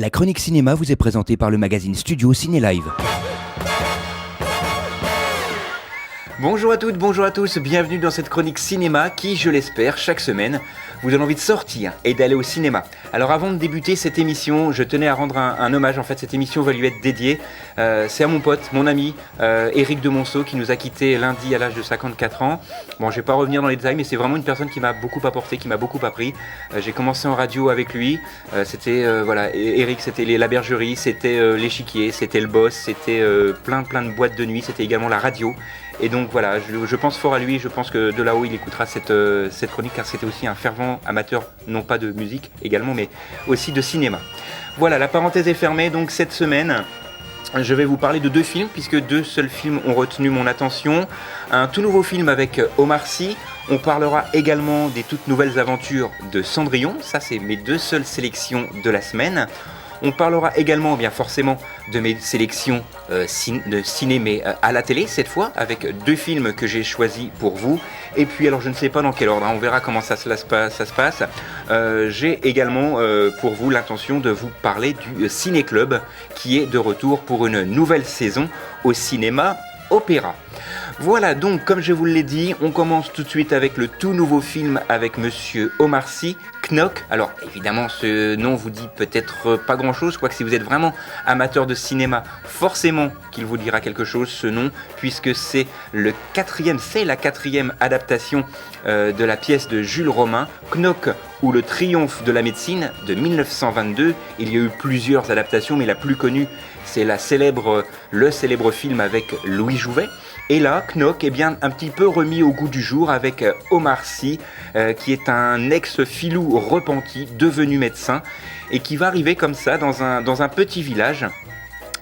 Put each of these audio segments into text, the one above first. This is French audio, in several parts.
La chronique cinéma vous est présentée par le magazine Studio Ciné Live. Bonjour à toutes, bonjour à tous, bienvenue dans cette chronique cinéma qui, je l'espère, chaque semaine, vous donne envie de sortir et d'aller au cinéma. Alors avant de débuter cette émission, je tenais à rendre un hommage, en fait cette émission va lui être dédiée. C'est à mon pote, mon ami, Éric de Monceau, qui nous a quittés lundi à l'âge de 54 ans. Bon, je vais pas revenir dans les détails, mais c'est vraiment une personne qui m'a beaucoup apporté, qui m'a beaucoup appris. J'ai commencé en radio avec lui, Éric, c'était la bergerie, c'était l'échiquier, c'était le boss, c'était plein de boîtes de nuit, c'était également la radio. Et donc voilà, je pense fort à lui, je pense que de là-haut il écoutera cette chronique, car c'était aussi un fervent amateur, non pas de musique également, mais aussi de cinéma. Voilà, la parenthèse est fermée, donc cette semaine, je vais vous parler de deux films, puisque deux seuls films ont retenu mon attention. Un tout nouveau film avec Omar Sy. On parlera également des toutes nouvelles aventures de Cendrillon, ça c'est mes deux seules sélections de la semaine. On parlera également, bien forcément, de mes sélections de ciné, mais à la télé cette fois, avec deux films que j'ai choisis pour vous. Et puis, alors je ne sais pas dans quel ordre, on verra comment ça se passe. J'ai également pour vous l'intention de vous parler du Ciné Club, qui est de retour pour une nouvelle saison au cinéma Opéra. Voilà, donc comme je vous l'ai dit, on commence tout de suite avec le tout nouveau film avec monsieur Omar Sy, Knock. Alors évidemment, ce nom vous dit peut-être pas grand-chose, quoique si vous êtes vraiment amateur de cinéma, forcément qu'il vous dira quelque chose, ce nom, puisque c'est la quatrième adaptation de la pièce de Jules Romain, Knock ou le triomphe de la médecine de 1922. Il y a eu plusieurs adaptations, mais la plus connue, c'est le célèbre film avec Louis Jouvet. Et là, Knock est bien un petit peu remis au goût du jour avec Omar Sy, qui est un ex-filou repenti, devenu médecin, et qui va arriver comme ça dans un petit village,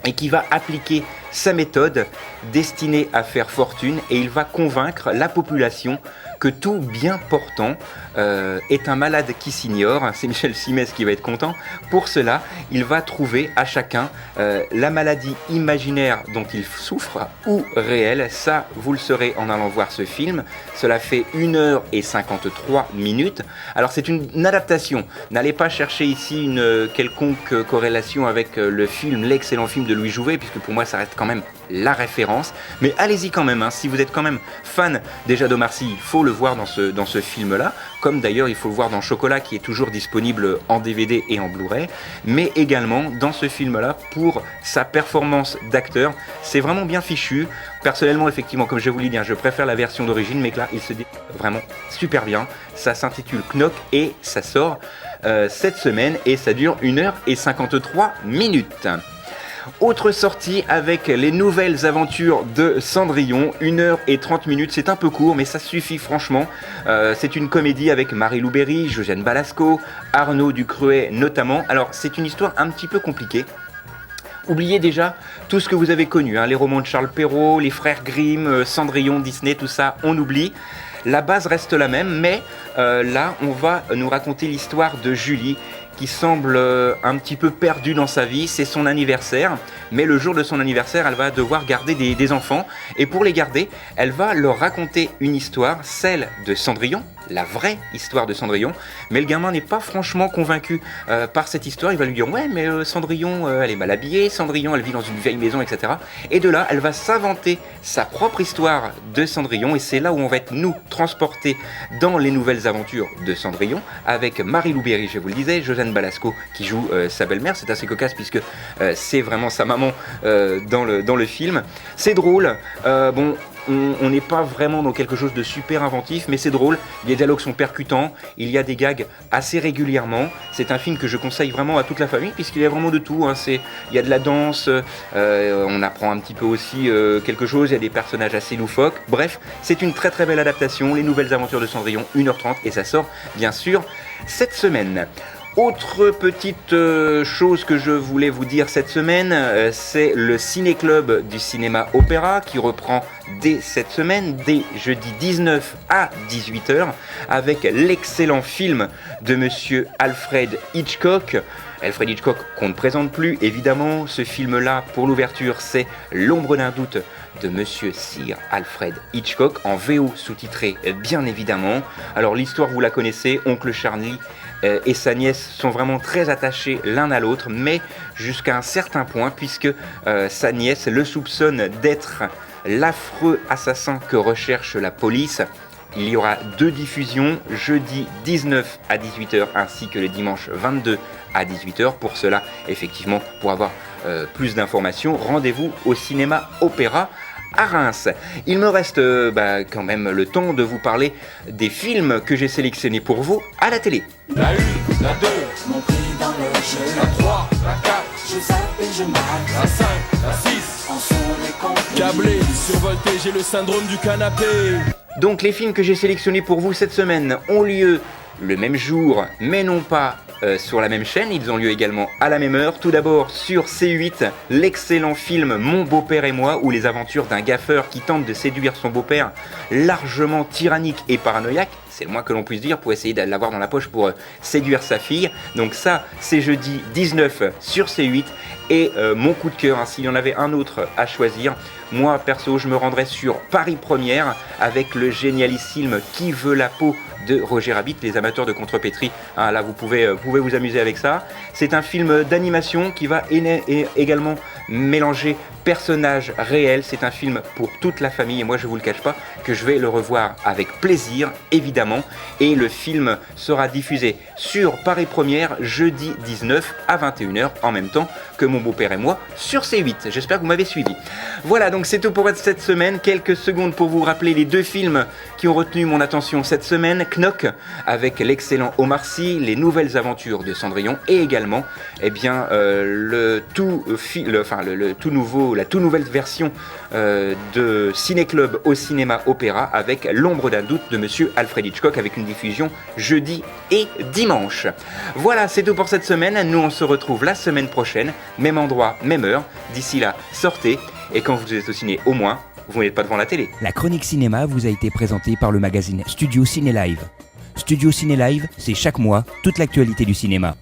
et qui va appliquer sa méthode destinée à faire fortune, et il va convaincre la population que tout bien portant est un malade qui s'ignore. C'est Michel Simès qui va être content. Pour cela, il va trouver à chacun la maladie imaginaire dont il souffre ou réelle. Ça, vous le saurez en allant voir ce film. Cela fait 1h53. Alors, c'est une adaptation. N'allez pas chercher ici une quelconque corrélation avec l'excellent film de Louis Jouvet, puisque pour moi, ça reste quand même la référence. Mais allez-y quand même, si vous êtes quand même fan déjà d'Omar Sy, il faut le voir dans ce film-là, comme d'ailleurs il faut le voir dans Chocolat, qui est toujours disponible en DVD et en Blu-ray, mais également dans ce film-là pour sa performance d'acteur. C'est vraiment bien fichu. Personnellement, effectivement, comme je vous l'ai dit, je préfère la version d'origine, mais que là, il se dit vraiment super bien. Ça s'intitule Knock et ça sort cette semaine et ça dure 1h53. Autre sortie avec les nouvelles aventures de Cendrillon, 1h30, c'est un peu court mais ça suffit franchement. C'est une comédie avec Marie-Lou Berry, Josiane Balasco, Arnaud Ducruet notamment. Alors c'est une histoire un petit peu compliquée. Oubliez déjà tout ce que vous avez connu, les romans de Charles Perrault, les frères Grimm, Cendrillon, Disney, tout ça, on oublie. La base reste la même, mais là on va nous raconter l'histoire de Julie, qui semble un petit peu perdue dans sa vie. C'est son anniversaire, mais le jour de son anniversaire, elle va devoir garder des enfants, et pour les garder, elle va leur raconter une histoire, celle de Cendrillon, la vraie histoire de Cendrillon, mais le gamin n'est pas franchement convaincu par cette histoire. Il va lui dire ouais mais Cendrillon elle est mal habillée, Cendrillon elle vit dans une vieille maison, etc. Et de là elle va s'inventer sa propre histoire de Cendrillon, et c'est là où on va être nous transportés dans les nouvelles aventures de Cendrillon avec Marie-Lou Berry, je vous le disais, Josiane Balasco qui joue sa belle-mère. C'est assez cocasse puisque c'est vraiment sa maman dans le film. C'est drôle, on n'est pas vraiment dans quelque chose de super inventif, mais c'est drôle. Les dialogues sont percutants, il y a des gags assez régulièrement. C'est un film que je conseille vraiment à toute la famille, puisqu'il y a vraiment de tout. Il y a de la danse, on apprend un petit peu aussi quelque chose, il y a des personnages assez loufoques. Bref, c'est une très très belle adaptation. Les nouvelles aventures de Cendrillon, 1h30, et ça sort bien sûr cette semaine. Autre petite chose que je voulais vous dire cette semaine, c'est le Ciné Club du cinéma Opéra qui reprend dès cette semaine, dès jeudi 19 à 18h, avec l'excellent film de monsieur Alfred Hitchcock. Alfred Hitchcock qu'on ne présente plus, évidemment. Ce film-là, pour l'ouverture, c'est L'ombre d'un doute de monsieur Sir Alfred Hitchcock, en VO sous-titré bien évidemment. Alors l'histoire vous la connaissez, oncle Charlie et sa nièce sont vraiment très attachés l'un à l'autre, mais jusqu'à un certain point, puisque sa nièce le soupçonne d'être l'affreux assassin que recherche la police. Il y aura 2 diffusions, jeudi 19 à 18h ainsi que le dimanche 22 à 18h. Pour cela, effectivement, pour avoir plus d'informations, rendez-vous au cinéma Opéra à Reims. Il me reste quand même le temps de vous parler des films que j'ai sélectionnés pour vous à la télé. La 1, la 2, Mon prix dans le jeu, la 3, la 4, je zappe et je marque. la 5, la 6. En sont les complices. Câblé, survolté, j'ai le syndrome du canapé. Donc les films que j'ai sélectionnés pour vous cette semaine ont lieu le même jour, mais non pas sur la même chaîne. Ils ont lieu également à la même heure. Tout d'abord sur C8, l'excellent film Mon beau-père et moi, ou les aventures d'un gaffeur qui tente de séduire son beau-père, largement tyrannique et paranoïaque. C'est le moins que l'on puisse dire pour essayer de l'avoir dans la poche pour séduire sa fille. Donc ça, c'est jeudi 19 sur C8. Et mon coup de cœur, s'il y en avait un autre à choisir, moi perso, je me rendrais sur Paris Première avec le génialissime Qui veut la peau de Roger Rabbit, les amateurs de contrepétrie. Là, vous pouvez vous amuser avec ça. C'est un film d'animation qui va également mélanger personnages réels. C'est un film pour toute la famille et moi, je vous le cache pas que je vais le revoir avec plaisir, évidemment. Et le film sera diffusé sur Paris Première jeudi 19 à 21h en même temps que Mon beau-père et moi sur C8. J'espère que vous m'avez suivi. Voilà, donc c'est tout pour cette semaine. Quelques secondes pour vous rappeler les 2 films qui ont retenu mon attention cette semaine. Knock avec l'excellent Omar Sy, les nouvelles aventures de Cendrillon et également la toute nouvelle version de Ciné Club au cinéma Opéra avec L'ombre d'un doute de Monsieur Alfred Hitchcock avec une diffusion jeudi et dimanche. Voilà, c'est tout pour cette semaine. Nous on se retrouve la semaine prochaine, même endroit, même heure. D'ici là, sortez et quand vous êtes au ciné, au moins, vous n'êtes pas devant la télé. La chronique cinéma vous a été présentée par le magazine Studio Ciné Live. Studio Ciné Live, c'est chaque mois toute l'actualité du cinéma.